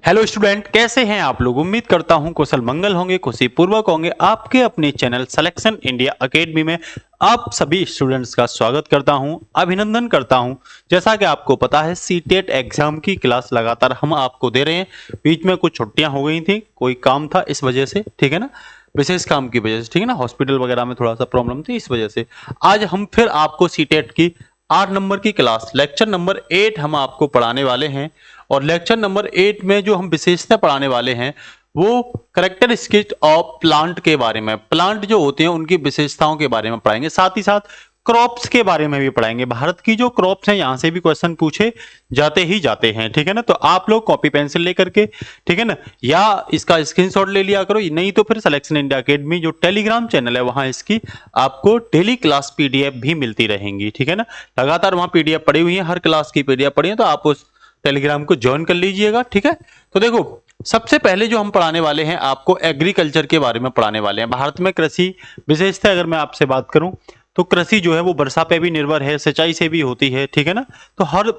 Hello student, कैसे हैं आप लोग। उम्मीद करता हूं कुशल मंगल होंगे, खुशी पूर्वक होंगे। आपके अपने चैनल सिलेक्शन इंडिया एकेडमी में आप सभी स्टूडेंट्स का स्वागत करता हूं, अभिनंदन करता हूं। जैसा कि आपको पता है, सीटेट एग्जाम की क्लास लगातार हम आपको दे रहे हैं। बीच में कुछ छुट्टियां हो गई थी, कोई काम था इस वजह से, ठीक है ना, विशेष काम की वजह से, ठीक है ना, हॉस्पिटल वगैरह में थोड़ा सा प्रॉब्लम थी, इस वजह से आज हम फिर आपको सीटेट की 8 नंबर की क्लास लेक्चर नंबर 8 हम आपको पढ़ाने वाले हैं। और लेक्चर नंबर 8 में जो हम विशेषता पढ़ाने वाले हैं वो करेक्टरिस्टिक्स ऑफ प्लांट के बारे में, प्लांट जो होते हैं उनकी विशेषताओं के बारे में पढ़ाएंगे। साथ ही साथ क्रॉप्स के बारे में भी पढ़ाएंगे। भारत की जो क्रॉप्स हैं यहां से भी क्वेश्चन पूछे जाते ही जाते हैं, ठीक है ना। तो आप लोग कॉपी पेंसिल लेकर के, ठीक है ना, या इसका स्क्रीनशॉट ले लिया करो, नहीं तो फिर सिलेक्शन इंडिया एकेडमी जो टेलीग्राम चैनल है वहां इसकी आपको डेली क्लास पीडीएफ भी मिलती रहेंगी, ठीक है ना। लगातार वहां पीडीएफ पड़ी हुई है, हर क्लास की पीडीएफ पड़ी है, तो आप उस टेलीग्राम को ज्वाइन कर लीजिएगा, ठीक है। तो देखो, सबसे पहले जो हम पढ़ाने वाले हैं आपको एग्रीकल्चर के बारे में पढ़ाने वाले हैं। भारत में कृषि विशेषता अगर मैं आपसे बात करूं तो कृषि जो है वो वर्षा पे भी निर्भर है, सिंचाई से भी होती है, ठीक है ना। तो हर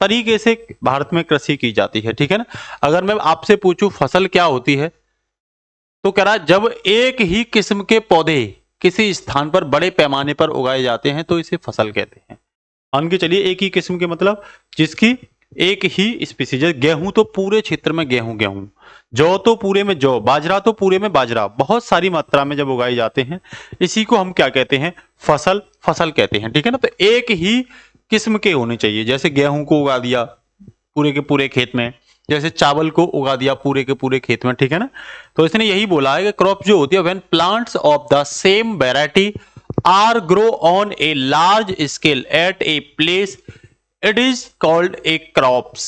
तरीके से भारत में कृषि की जाती है, ठीक है ना। अगर मैं आपसे पूछूं फसल क्या होती है, तो कह रहा जब एक ही किस्म के पौधे किसी स्थान पर बड़े पैमाने पर उगाए जाते हैं तो इसे फसल कहते हैं। मान के चलिए एक ही किस्म के मतलब जिसकी एक ही स्पीसीज, गेहूं तो पूरे क्षेत्र में गेहूं गेहूं, जौ तो पूरे में जौ, बाजरा तो पूरे में बाजरा, बहुत सारी मात्रा में जब उगाए जाते हैं इसी को हम क्या कहते हैं, फसल फसल कहते हैं, ठीक है ना। तो एक ही किस्म के होने चाहिए, जैसे गेहूं को उगा दिया पूरे के पूरे खेत में, जैसे चावल को उगा दिया पूरे के पूरे खेत में, ठीक है ना। तो इसने यही बोला है कि क्रॉप जो होती है when plants of the same variety are grow on a large scale at a place, it is called a crops.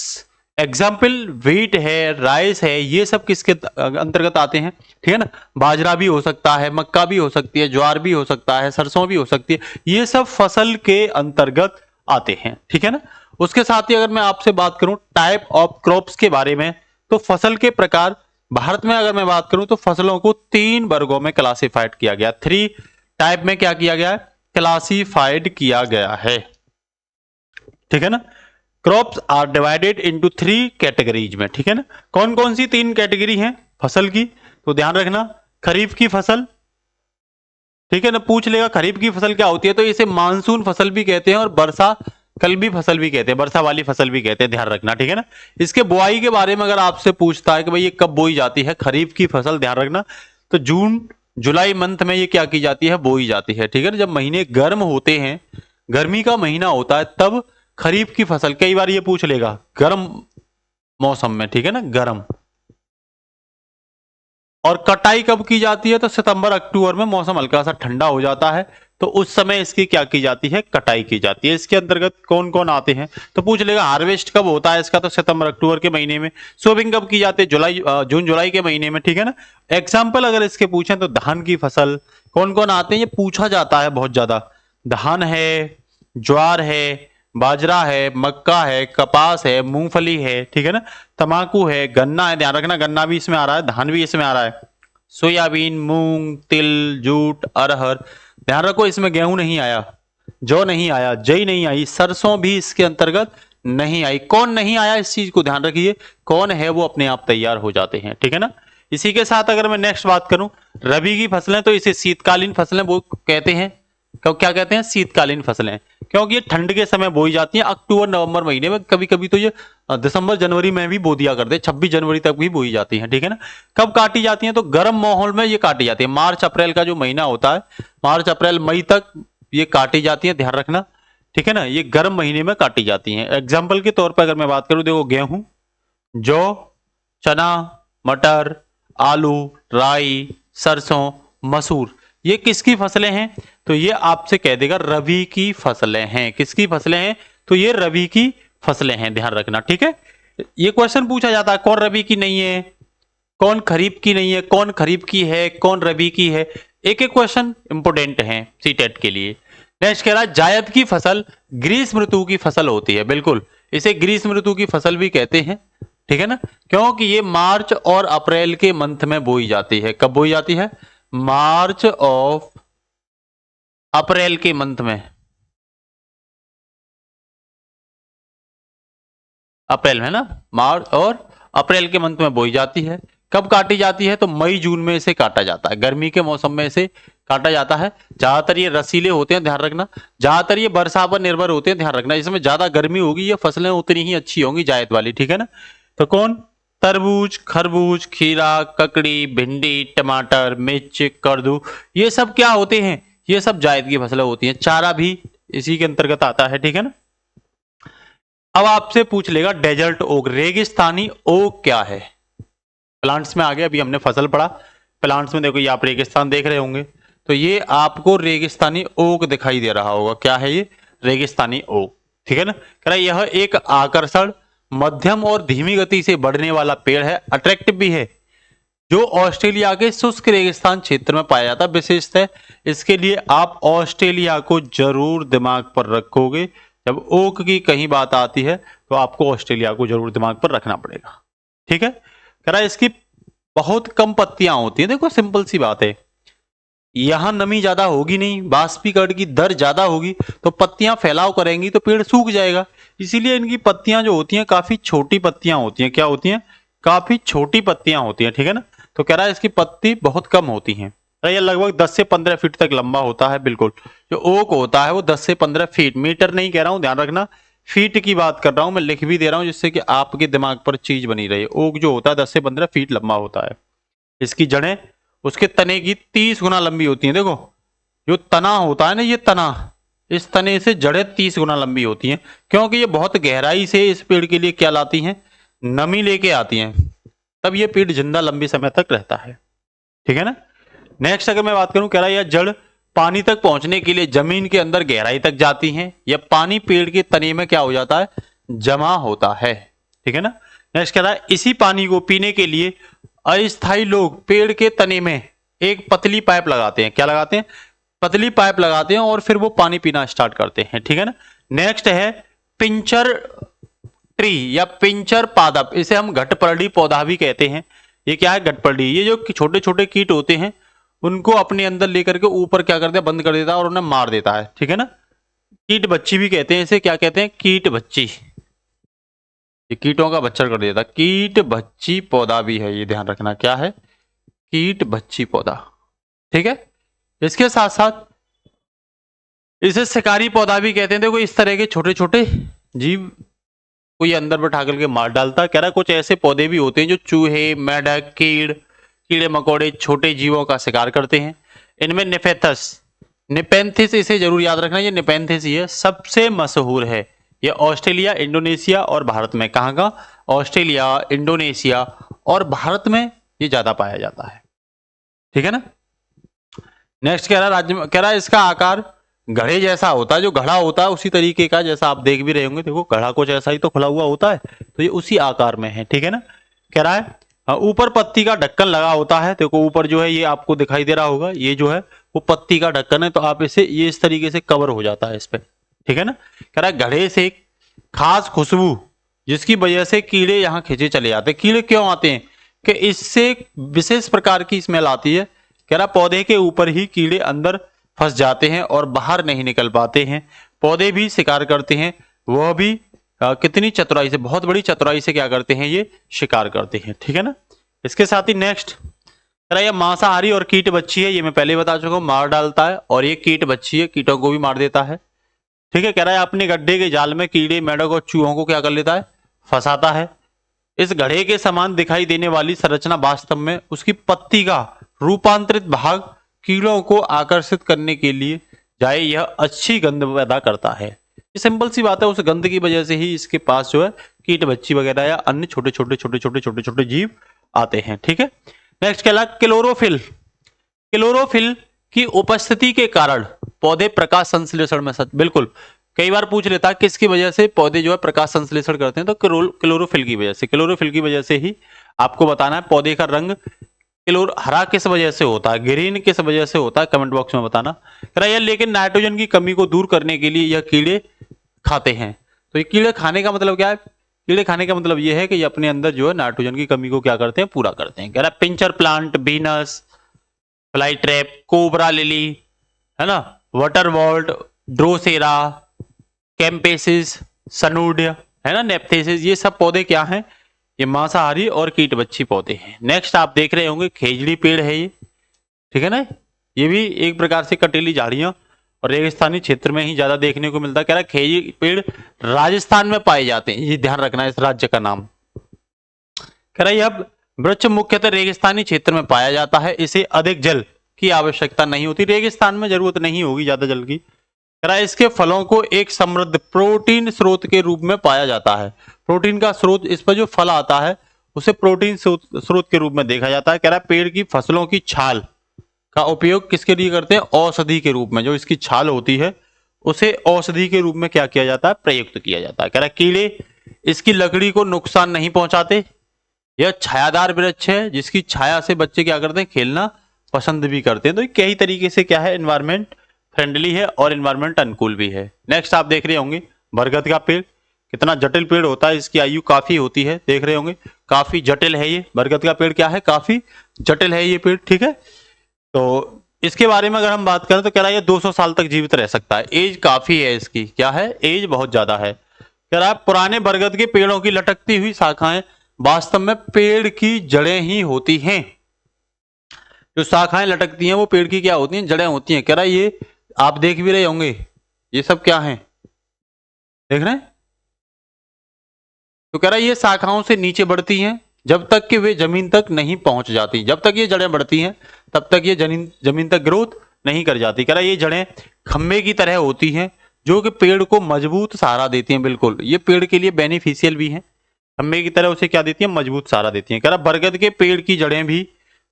Example wheat है, राइस है, ये सब किसके अंतर्गत आते हैं, ठीक है ना। बाजरा भी हो सकता है, मक्का भी हो सकती है, ज्वार भी हो सकता है, सरसों भी हो सकती है, ये सब फसल के अंतर्गत आते हैं, ठीक है ना। उसके साथ ही अगर मैं आपसे बात करूं टाइप ऑफ क्रॉप्स के बारे में, तो फसल के प्रकार भारत में अगर मैं बात करूं तो फसलों को 3 वर्गों में क्लासिफाइड किया गया, 3 टाइप में क्या किया गया है, क्लासिफाइड किया गया है, ठीक है ना। Crops are divided into 3 categories में, ठीक है ना। कौन कौन सी 3 कैटेगरी हैं फसल की, तो ध्यान रखना। खरीफ की फसल, ठीक है ना, पूछ लेगा खरीफ की फसल क्या होती है, तो इसे मानसून फसल भी कहते हैं और वर्षा कल्बी फसल भी कहते हैं, वर्षा वाली फसल भी कहते हैं, ध्यान रखना, ठीक है ना। इसके बुआई के बारे में अगर आपसे पूछता है कि भाई ये कब बोई जाती है खरीफ की फसल, ध्यान रखना, तो जून जुलाई मंथ में ये क्या की जाती है, बोई जाती है, ठीक है ना। जब महीने गर्म होते हैं, गर्मी का महीना होता है, तब खरीफ की फसल, कई बार ये पूछ लेगा गर्म मौसम में, ठीक है ना, गर्म। और कटाई कब की जाती है, तो सितंबर अक्टूबर में मौसम हल्का सा ठंडा हो जाता है, तो उस समय इसकी क्या की जाती है, कटाई की जाती है। इसके अंतर्गत कौन कौन आते हैं, तो पूछ लेगा हार्वेस्ट कब होता है इसका, तो सितंबर अक्टूबर के महीने में। सोविंग कब की जाती है, जून जुलाई के महीने में, ठीक है ना। एग्जाम्पल अगर इसके पूछें तो धान की फसल कौन कौन आते हैं, ये पूछा जाता है बहुत ज्यादा। धान है, ज्वार है, बाजरा है, मक्का है, कपास है, मूंगफली है, ठीक है ना, तंबाकू है, गन्ना है, ध्यान रखना गन्ना भी इसमें आ रहा है, धान भी इसमें आ रहा है, सोयाबीन, मूंग, तिल, जूट, अरहर, ध्यान रखो इसमें गेहूं नहीं आया, जौ नहीं आया, जई नहीं आई, सरसों भी इसके अंतर्गत नहीं आई। कौन नहीं आया इस चीज को ध्यान रखिए, कौन है वो अपने आप तैयार हो जाते हैं, ठीक है ना। इसी के साथ अगर मैं नेक्स्ट बात करूं रबी की फसलें, तो इसे शीतकालीन फसलें वो कहते हैं। क्यों क्या कहते हैं, शीतकालीन फसलें, क्योंकि ये ठंड के समय बोई जाती हैं, अक्टूबर नवंबर महीने में, कभी कभी तो ये दिसंबर जनवरी में भी बो दिया करते हैं, 26 जनवरी तक भी बोई जाती हैं, ठीक है ना। कब काटी जाती हैं, तो गर्म माहौल में ये काटी जाती है, मार्च अप्रैल का जो महीना होता है, मार्च अप्रैल मई तक ये काटी जाती है, ध्यान रखना, ठीक है ना। ये गर्म महीने में काटी जाती हैं। एग्जाम्पल के तौर पर अगर मैं बात करूं, देखो गेहूं, जौ, चना, मटर, आलू, राई, सरसों, मसूर, ये किसकी फसलें हैं, तो ये आपसे कह देगा रबी की फसलें हैं। किसकी फसलें हैं, तो ये रबी की फसलें हैं, ध्यान रखना, ठीक है। ये क्वेश्चन पूछा जाता है कौन रबी की नहीं है, कौन खरीफ की नहीं है, कौन खरीफ की है, कौन रबी की है। एक एक क्वेश्चन इंपोर्टेंट है सीटेट के लिए। नेक्स्ट कह रहा है जायद की फसल ग्रीष्म ऋतु की फसल होती है, बिल्कुल इसे ग्रीष्म ऋतु की फसल भी कहते हैं, ठीक है ना, क्योंकि ये मार्च और अप्रैल के मंथ में बोई जाती है। कब बोई जाती है, मार्च ऑफ अप्रैल के मंथ में, अप्रैल में ना, मार्च और अप्रैल के मंथ में बोई जाती है। कब काटी जाती है? तो मई जून में इसे काटा जाता है, गर्मी के मौसम में इसे काटा जाता है। ज्यादातर ये रसीले होते हैं, ध्यान रखना। ज्यादातर ये वर्षा पर निर्भर होते हैं, ध्यान रखना। इसमें ज्यादा गर्मी होगी, ये फसलें उतनी ही अच्छी होंगी जायद वाली, ठीक है ना। तो कौन? तरबूज, खरबूज, खीरा, ककड़ी, भिंडी, टमाटर, मिर्च, कद्दू, ये सब क्या होते हैं? ये सब जायद की फसलें होती हैं। चारा भी इसी के अंतर्गत आता है, ठीक है ना। अब आपसे पूछ लेगा डेजर्ट ओक, रेगिस्तानी ओक क्या है? प्लांट्स में आ गए, अभी हमने फसल पढ़ा। प्लांट्स में देखो, ये आप रेगिस्तान देख रहे होंगे, तो ये आपको रेगिस्तानी ओक दिखाई दे रहा होगा। क्या है ये? रेगिस्तानी ओक, ठीक है ना। कह रहा यह एक आकर्षण, मध्यम और धीमी गति से बढ़ने वाला पेड़ है, अट्रैक्टिव भी है, जो ऑस्ट्रेलिया के शुष्क रेगिस्तान क्षेत्र में पाया जाता है। विशेषतः इसके लिए आप ऑस्ट्रेलिया को जरूर दिमाग पर रखोगे। जब ओक की कहीं बात आती है तो आपको ऑस्ट्रेलिया को जरूर दिमाग पर रखना पड़ेगा, ठीक है। कह रहा है इसकी बहुत कम पत्तियां होती हैं। देखो सिंपल सी बात है, यहां नमी ज्यादा होगी नहीं, बाष्पीकरण की दर ज्यादा होगी, तो पत्तियां फैलाव करेंगी तो पेड़ सूख जाएगा। इसीलिए इनकी पत्तियां जो होती हैं काफी छोटी पत्तियां होती हैं। क्या होती हैं? काफी छोटी पत्तियां होती हैं, ठीक है ना। तो कह रहा है इसकी पत्ती बहुत कम होती हैं। यह लगभग 10 से 15 फीट तक लंबा होता है। बिल्कुल, जो ओक होता है वो 10 से 15 फीट, मीटर नहीं कह रहा हूं, ध्यान रखना, फीट की बात कर रहा हूं मैं, लिख भी दे रहा हूं जिससे कि आपके दिमाग पर चीज बनी रहे। ओक जो होता है 10 से 15 फीट लंबा होता है। इसकी जड़ें उसके तने की 30 गुना लंबी होती हैं। देखो जो तना होता है ना, ये तना, इस तने से जड़ें 30 गुना लंबी होती हैं, क्योंकि ये बहुत गहराई से इस पेड़ के लिए क्या लाती हैं? नमी लेके आती हैं, तब ये पेड़ जिंदा लंबे समय तक रहता है, ठीक है ना। नेक्स्ट अगर मैं बात करूं, कह रहा है यह जड़ पानी तक पहुंचने के लिए जमीन के अंदर गहराई तक जाती हैं। यह पानी पेड़ के तने में क्या हो जाता है? जमा होता है, ठीक है ना। नेक्स्ट कह रहा है इसी पानी को पीने के लिए अस्थायी लोग पेड़ के तने में एक पतली पाइप लगाते हैं। क्या लगाते हैं? पतली पाइप लगाते हैं और फिर वो पानी पीना स्टार्ट करते हैं, ठीक है ना। नेक्स्ट है पिंचर ट्री या पिंचर पादप, इसे हम घटपर्णी पौधा भी कहते हैं। ये क्या है? घटपर्णी। ये जो छोटे छोटे कीट होते हैं उनको अपने अंदर लेकर के ऊपर क्या करते हैं? बंद कर देता है और उन्हें मार देता है, ठीक है ना। कीट बच्ची भी कहते हैं इसे। क्या कहते हैं? कीट बच्ची। ये कीटों का बच्चा कर देता है। कीट बच्ची पौधा भी है, ये ध्यान रखना। क्या है? कीट बच्ची पौधा, ठीक है। इसके साथ साथ इसे शिकारी पौधा भी कहते हैं। देखो इस तरह के छोटे छोटे जीव कोई अंदर बैठा करके मार डालता है। कह रहा कुछ ऐसे पौधे भी होते हैं जो चूहे, मेढक, कीड़े मकोड़े, छोटे जीवों का शिकार करते हैं। इनमें निफेथस, निपेंथिस, इसे जरूर याद रखना, ये निपेंथिस ये सबसे मशहूर है। ये ऑस्ट्रेलिया, इंडोनेशिया और भारत में, कहाँ का? ऑस्ट्रेलिया, इंडोनेशिया और भारत में ये ज्यादा पाया जाता है, ठीक है ना। नेक्स्ट कह रहा राज्य में, कह रहा है इसका आकार घड़े जैसा होता है। जो घड़ा होता है उसी तरीके का, जैसा आप देख भी रहे होंगे। देखो घड़ा कुछ ऐसा ही तो खुला हुआ होता है, तो ये उसी आकार में है, ठीक है ना। कह रहा है ऊपर पत्ती का ढक्कन लगा होता है। देखो ऊपर जो है ये आपको दिखाई दे रहा होगा, ये जो है वो पत्ती का ढक्कन है, तो आप इसे ये इस तरीके से कवर हो जाता है इस पे, ठीक है ना। कह रहा है घड़े से खास खुशबू, जिसकी वजह से कीड़े यहाँ खींचे चले जाते हैं। कीड़े क्यों आते हैं? कि इससे विशेष प्रकार की स्मेल आती है। कह रहा पौधे के ऊपर ही कीड़े अंदर फंस जाते हैं और बाहर नहीं निकल पाते हैं। पौधे भी शिकार करते हैं, वह भी कितनी चतुराई से, बहुत बड़ी चतुराई से क्या करते हैं? ये शिकार करते हैं, ठीक है ना। इसके साथ ही नेक्स्ट कह रहा है मांसाहारी और कीट बच्ची है। ये मैं पहले बता चुका हूं, मार डालता है, और ये कीट बच्ची है, कीटों को भी मार देता है, ठीक है। कह रहा है अपने गड्ढे के जाल में कीड़े, मेढक और चूहों को क्या कर लेता है? फंसाता है। इस घड़े के समान दिखाई देने वाली संरचना वास्तव में उसकी पत्ती का रूपांतरित भाग कीड़ों को आकर्षित करने के लिए जाए, यह अच्छी गंध पैदा करता है। ये सिंपल सी बात है, उस गंध की वजह से ही इसके पास जो है कीट बच्ची वगैरह या अन्य छोटे छोटे जीव आते हैं, ठीक है। नेक्स्ट कहला क्लोरोफिल। क्लोरोफिल की उपस्थिति के कारण पौधे प्रकाश संश्लेषण में बिल्कुल कई बार पूछ लेता है किसकी वजह से पौधे जो है प्रकाश संश्लेषण करते हैं, तो क्लोरोफिल की वजह से। क्लोरोफिल की वजह से ही आपको बताना है। पौधे का रंग हरा किस वजह से होता है, ग्रीन किस वजह से होता है, कमेंट बॉक्स में बताना। कह रहा है लेकिन नाइट्रोजन की कमी को दूर करने के लिए यह कीड़े खाते हैं। तो ये कीड़े खाने का मतलब क्या है? कीड़े खाने का मतलब यह है कि ये अपने अंदर जो है नाइट्रोजन की कमी को क्या करते हैं? पूरा करते हैं। कह रहा है pitcher plant, Venus, fly trap, cobra lily, है ना, वाटर वॉल्ट, ड्रोसेरा, कैम्पेसिस, सनूड, है ना, नेप्थेसिस, ये सब पौधे क्या हैं? ये मांसाहारी और कीटभक्षी पौधे हैं। नेक्स्ट आप देख रहे होंगे खेजड़ी पेड़ है ये, ठीक है ना। ये भी एक प्रकार से कटीली झाड़ियां और रेगिस्तानी क्षेत्र में ही ज्यादा देखने को मिलता है। कह रहा है खेजड़ी पेड़ राजस्थान में पाए जाते हैं, ये ध्यान रखना है इस राज्य का नाम। कह रहा है यह वृक्ष मुख्यतः रेगिस्तानी क्षेत्र में पाया जाता है, इसे अधिक जल की आवश्यकता नहीं होती, रेगिस्तान में जरूरत नहीं होगी ज्यादा जल की। कह रहा है इसके फलों को एक समृद्ध प्रोटीन स्रोत के रूप में पाया जाता है। प्रोटीन का स्रोत, इस पर जो फल आता है उसे प्रोटीन स्रोत के रूप में देखा जाता है। कह रहा है पेड़ की फसलों की छाल का उपयोग किसके लिए करते हैं? औषधि के रूप में। जो इसकी छाल होती है उसे औषधि के रूप में क्या किया जाता है? प्रयुक्त किया जाता है। कह रहा है कीड़े इसकी लकड़ी को नुकसान नहीं पहुंचाते। यह छायादार वृक्ष है जिसकी छाया से बच्चे क्या करते हैं? खेलना पसंद भी करते हैं। तो कई तरीके से क्या है, एनवायरमेंट फ्रेंडली है और एनवायरमेंट अनुकूल भी है। नेक्स्ट आप देख रहे होंगे बरगद का पेड़, कितना जटिल पेड़ होता है, इसकी आयु काफी होती है, देख रहे होंगे काफी जटिल है ये बरगद का पेड़। क्या है? काफी जटिल है ये पेड़, ठीक है। तो इसके बारे में अगर हम बात करें तो कह रहा है ये 200 साल तक जीवित रह सकता है, एज काफी है इसकी। क्या है? एज बहुत ज्यादा है। कह रहा है पुराने बरगद के पेड़ों की लटकती हुई शाखाएं वास्तव में पेड़ की जड़ें ही होती हैं। जो शाखाएं लटकती हैं वो पेड़ की क्या होती हैं? जड़ें होती हैं। कह रहा है ये आप देख भी रहे होंगे, ये सब क्या है, देख रहे हैं। तो कह रहा है ये शाखाओं से नीचे बढ़ती हैं जब तक कि वे जमीन तक नहीं पहुंच जाती। जब तक ये जड़ें बढ़ती हैं तब तक ये जमीन तक ग्रोथ नहीं कर जाती। कह रहा है ये जड़ें खम्भे की तरह होती हैं जो कि पेड़ को मजबूत सहारा देती हैं। बिल्कुल ये पेड़ के लिए बेनिफिशियल भी हैं, खम्भे की तरह उसे क्या देती है? मजबूत सहारा देती हैं। कह रहा बरगद के पेड़ की जड़ें भी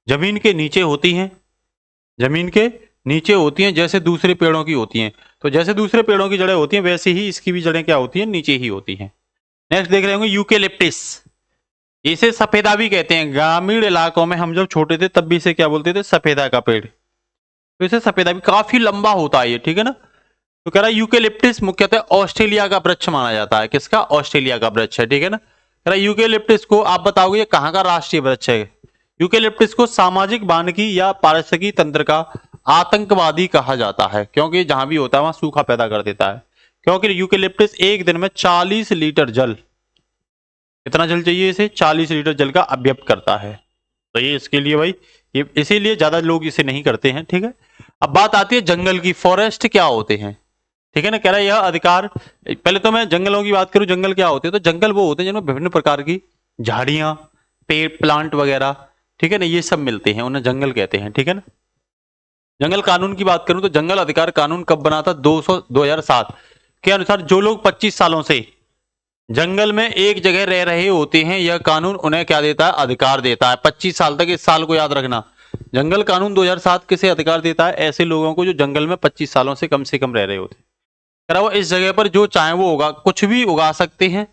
जमीन के नीचे होती हैं, जमीन के नीचे होती हैं जैसे दूसरे पेड़ों की होती हैं। तो जैसे दूसरे पेड़ों की जड़ें होती हैं वैसे ही इसकी भी जड़ें क्या होती हैं? नीचे ही होती हैं। नेक्स्ट देख रहे होंगे यूकेलिप्टिस, इसे सफेदा भी कहते हैं। ग्रामीण इलाकों में हम जब छोटे थे तब भी इसे क्या बोलते थे? सफेदा का पेड़। तो इसे सफेदा भी, काफी लंबा होता है ये, ठीक है ना। तो कह रहा है यूकेलिप्टिस मुख्यतः ऑस्ट्रेलिया का वृक्ष माना जाता है। किसका? ऑस्ट्रेलिया का वृक्ष है, ठीक है ना। कह रहा है यूकेलिप्टिस को आप बताओगे ये कहाँ का राष्ट्रीय वृक्ष है? यूकेलिप्टिस को सामाजिक वानिकी या पारिस्थितिकी तंत्र का आतंकवादी कहा जाता है, क्योंकि जहां भी होता है वहां सूखा पैदा कर देता है। क्योंकि यूकेलिप्टिस एक दिन में 40 लीटर जल, कितना जल चाहिए इसे? 40 लीटर जल का अव्यक्त करता है। तो ये इसके लिए भाई, ये इसीलिए ज्यादा लोग इसे नहीं करते हैं, ठीक है। अब बात आती है जंगल की। फॉरेस्ट क्या होते हैं, ठीक है ना। कह रहा है यह अधिकार, पहले तो मैं जंगलों की बात करूं, जंगल क्या होते हैं? तो जंगल वो होते हैं जिनमें विभिन्न प्रकार की झाड़ियां, पेड़, प्लांट वगैरह, ठीक है ना, ये सब मिलते हैं, उन्हें जंगल कहते हैं, ठीक है ना। जंगल कानून की बात करूं तो जंगल अधिकार कानून कब बना था? 2007 के अनुसार जो लोग 25 सालों से जंगल में एक जगह रह रहे होते हैं, यह कानून उन्हें क्या देता है? अधिकार देता है 25 साल तक। इस साल को याद रखना, जंगल कानून 2007 किसे अधिकार देता है? ऐसे लोगों को जो जंगल में 25 सालों से कम रह रहे होते हैं। कह रहा वो इस जगह पर जो चाहे वो उगा, कुछ भी उगा सकते हैं,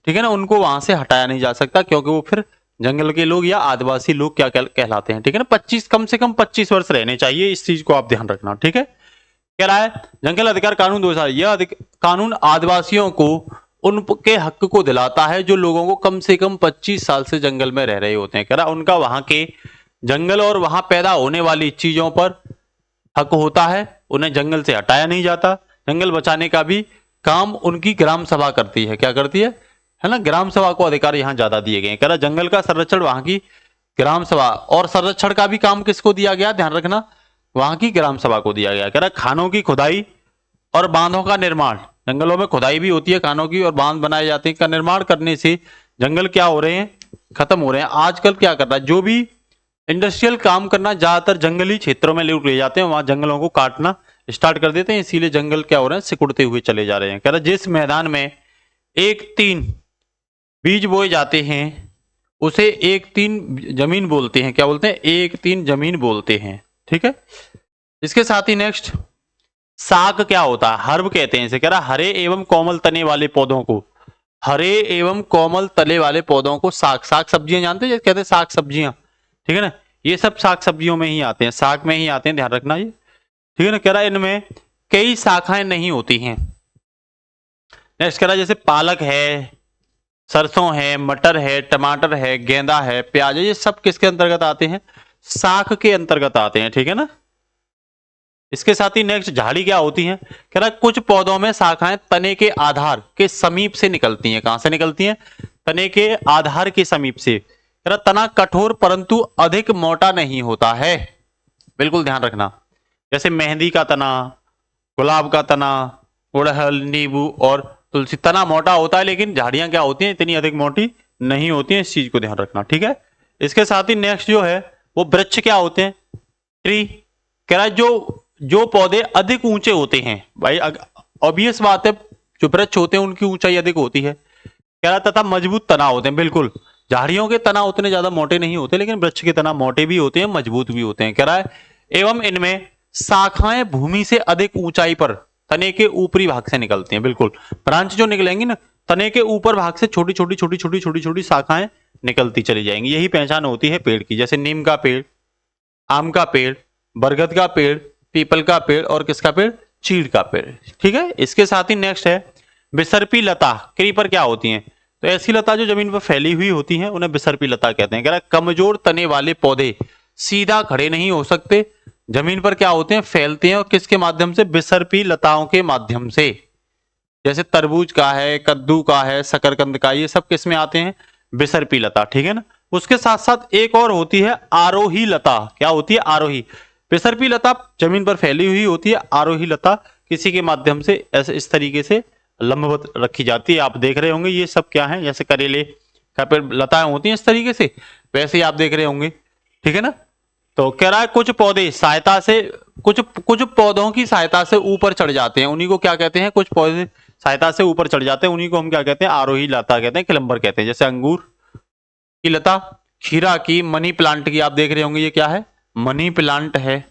ठीक है ना। उनको वहां से हटाया नहीं जा सकता क्योंकि वो फिर जंगल के लोग या आदिवासी लोग क्या कहलाते हैं, ठीक है ना। 25 कम से कम 25 वर्ष रहने चाहिए, इस चीज को आप ध्यान रखना, ठीक है। कह रहा है जंगल अधिकार कानून 2000, यह कानून आदिवासियों को उनके हक को दिलाता है जो लोगों को कम से कम 25 साल से जंगल में रह रहे होते हैं। कह रहा उनका वहां के जंगल और वहां पैदा होने वाली चीजों पर हक होता है, उन्हें जंगल से हटाया नहीं जाता। जंगल बचाने का भी काम उनकी ग्राम सभा करती है। क्या करती है ना, ग्राम सभा को अधिकार यहाँ ज्यादा दिए गए हैं। कह रहा जंगल का संरक्षण वहां की ग्राम सभा, और संरक्षण का भी काम किसको दिया गया? ध्यान रखना, वहां की ग्राम सभा को दिया गया। कह रहा खानों की खुदाई और बांधों का निर्माण, जंगलों में खुदाई भी होती है, खानों की, और बांध बनाए जाते हैं। का निर्माण करने से जंगल क्या हो रहे हैं? खत्म हो रहे हैं। आजकल क्या कर रहा है, जो भी इंडस्ट्रियल काम करना ज्यादातर जंगली क्षेत्रों में लोग ले जाते हैं, वहां जंगलों को काटना स्टार्ट कर देते हैं, इसीलिए जंगल क्या हो रहे हैं? सिकुड़ते हुए चले जा रहे हैं। कह रहा जिस मैदान में 1-3 बीज बोए जाते हैं उसे 1-3 जमीन बोलते हैं। क्या बोलते हैं? 1-3 जमीन बोलते हैं, ठीक है। इसके साथ ही नेक्स्ट साग क्या होता है? हर्ब कहते हैं इसे। कह रहा हरे एवं कोमल तने वाले पौधों को, हरे एवं कोमल तले वाले पौधों को साग, साग सब्जियां जानते हैं, कहते हैं साग सब्जियां, ठीक है ना। ये सब साग सब्जियों में ही आते हैं, साग में ही आते हैं, ध्यान रखना ये, ठीक है ना। कह रहा है इनमें कई शाखाएं नहीं होती हैं। नेक्स्ट कह रहा है जैसे पालक है, सरसों है, मटर है, टमाटर है, गेंदा है, प्याज है, ये सब किसके अंतर्गत आते हैं? साग के अंतर्गत आते हैं, ठीक है ना। इसके साथ ही नेक्स्ट झाड़ी क्या होती है? कह रहा है कुछ पौधों में शाखाएं तने के आधार के समीप से निकलती हैं। कहां से निकलती हैं? तने के आधार के समीप से। तना कठोर परंतु अधिक मोटा नहीं होता है, बिल्कुल ध्यान रखना। जैसे मेहंदी का तना, गुलाब का तना, गुड़हल, नींबू और तुलसी, तना मोटा होता है लेकिन झाड़ियां क्या होती हैं, इतनी अधिक मोटी नहीं होती हैं, इस चीज को ध्यान रखना, ठीक है। इसके साथ ही नेक्स्ट जो है वो वृक्ष क्या होते हैं, ट्री। कह रहा है जो पौधे अधिक ऊंचे होते हैं, भाई ऑब्वियस बात है, जो वृक्ष होते हैं उनकी ऊंचाई अधिक होती है। कह रहा तथा मजबूत तना होते हैं, बिल्कुल झाड़ियों के तना उतने ज्यादा मोटे नहीं होते लेकिन वृक्ष के तना मोटे भी होते हैं, मजबूत भी होते हैं। कह रहा है एवं इनमें शाखाएं भूमि से अधिक ऊंचाई पर तने के ऊपरी भाग से निकलती हैं, बिल्कुल ब्रांच जो निकलेंगी ना, तने के ऊपर भाग से छोटी छोटी छोटी छोटी छोटी छोटी शाखाएं निकलती चली जाएंगी। यही पहचान होती है पेड़ की। जैसे नीम का पेड़, आम का पेड़, बरगद का पेड़, पीपल का पेड़ और किसका पेड़, चीड़ का पेड़, ठीक है। इसके साथ ही नेक्स्ट है बिसर्पी लता। क्रीपर क्या होती हैं, तो ऐसी लता जो जमीन पर फैली हुई होती हैं उन्हें बिसर्पी लता कहते हैं। कह रहा है कमजोर तने वाले पौधे सीधा खड़े नहीं हो सकते, जमीन पर क्या होते हैं, फैलते हैं, और किसके माध्यम से, बिसर्पी लताओं के माध्यम से। जैसे तरबूज का है, कद्दू का है, शकरकंद का, ये सब किस में आते हैं, बिसर्पी लता, ठीक है ना। उसके साथ साथ एक और होती है आरोही लता। क्या होती है, आरोही। बिसर्पी लता जमीन पर फैली हुई होती है, आरोही लता किसी के माध्यम से ऐसे इस तरीके से लंबवत रखी जाती है। आप देख रहे होंगे ये सब क्या है, जैसे करेले का पेड़ लताएं होती हैं इस तरीके से, वैसे ही आप देख रहे होंगे, ठीक है ना। तो कह रहा है कुछ पौधे सहायता से, कुछ पौधों की सहायता से ऊपर चढ़ जाते हैं, उन्हीं को क्या कहते हैं, कुछ पौधे सहायता से ऊपर चढ़ जाते हैं, उन्हीं को हम क्या कहते हैं, आरोही लता कहते हैं, क्लंबर कहते हैं। जैसे अंगूर की लता, खीरा की, मनी प्लांट की, आप देख रहे होंगे ये क्या है, मनी प्लांट है,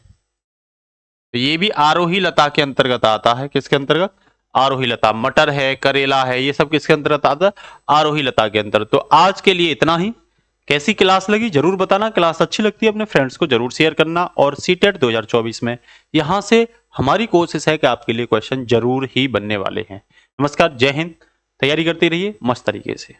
ये भी आरोही लता के अंतर्गत आता है। किसके अंतर्गत, आरोही लता। मटर है, करेला है, ये सब किसके अंतर्गत आता है, आरोही लता के अंतर्गत। तो आज के लिए इतना ही। कैसी क्लास लगी जरूर बताना, क्लास अच्छी लगती है अपने फ्रेंड्स को जरूर शेयर करना। और सीटेट 2024 में यहां से हमारी कोशिश है कि आपके लिए क्वेश्चन जरूर ही बनने वाले हैं। नमस्कार, जय हिंद। तैयारी करते रहिए मस्त तरीके से।